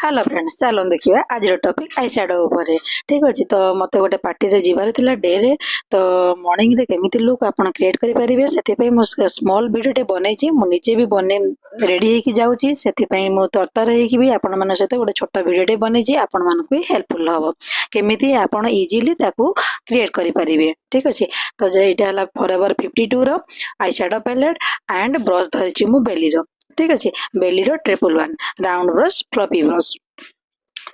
Hello friends चलो देखिए आज टॉपिक आई शैडो ऊपर ठीक अच्छे तो मत गोटे पार्टी रे जीवार थिला डे रे तो मॉर्निंग रे केमिति लुक आपण क्रिएट करि परिबे सेति पई मो स्मॉल वीडियो टे बनेछि मु निजे भी बने रेडी हे कि जाउछि सेति पई मु तरतर हे कि भी आपण मन सहित गोटे छोटा वीडियो टे बनेछि आपण मन को हेल्पफुल हबो केमिति आपण इजीली ताकू क्रिएट करि परिबे ठीक अछि। तो जे इटा हला फॉरएवर 52 रो eye shadow palette and brush धरिछि मु बेली रो ठीक अच्छे बेली रो 111 राउंड ब्रश फ्लफी ब्रश।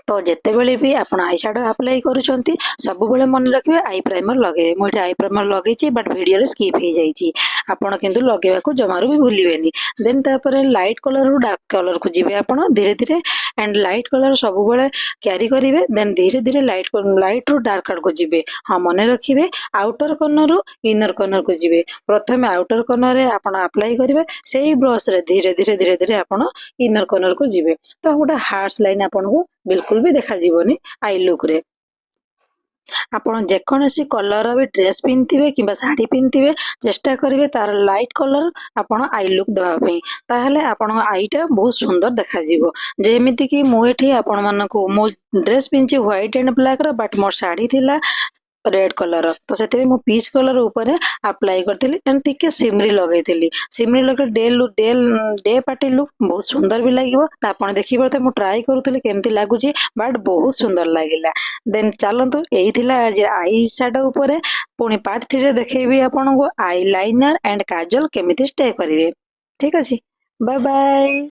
तो जिते बेले भी आपण आई शैडो अप्लाई करूछंती सब बेले मन रखिबे आई प्राइमर लगे मोटे आई प्राइमर लगेछि बट वीडियो रे स्किप हे जाईछि आपण किंतु लगेबा को जमारू भी भूलिबेनी। देन तापर लाइट कलर रु डार्क कलर को जिबे आपण धीरे धीरे एंड लाइट कलर सब बेले कैरी करिवे देन धीरे धीरे लाइट रु डार्क कलर को जिबे हां मन रखिबे आउटर कॉर्नर रु इनर कॉर्नर को जिबे प्रथमे आउटर कॉर्नर रे आपण अप्लाई करिवे सेही ब्रश रे धीरे धीरे आपण इनर कॉर्नर को जिबे तो गोटे हार्श लाइन आपण को बिल्कुल भी देखा जीवनी आई लुक रे आपण जेकोसी कलर भी ड्रेस पिंथिबे किबा साड़ी पिंथिबे चेष्टा करिवे तार लाइट कलर आपण आई लुक देबा पई ताहले आपण आईटा बहुत सुंदर देखा जीवो जेमिति कि मु एठी आपण मन को मो ड्रेस पिंची व्हाइट एंड ब्लैक रो बट मोर साड़ी थिला रेड कलर तो से मु पीच कलर ऊपर अप्लाई करथिली एंड टिके सिमरी लगैथिली सिमरी लगे डे पार्टी लुक बहुत सुंदर भी लागिवो त आपण देखि परते मु ट्राई करूथिली केमती लागुची बट बहुत सुंदर लागिला। देन चलंतु एही थिला आज आई शैडो ऊपर पुनी पार्ट 3 रे देखैबी आपण को आई लाइनर एंड काजल केमिति स्टे करिवे ठीक अछि बाय बाय।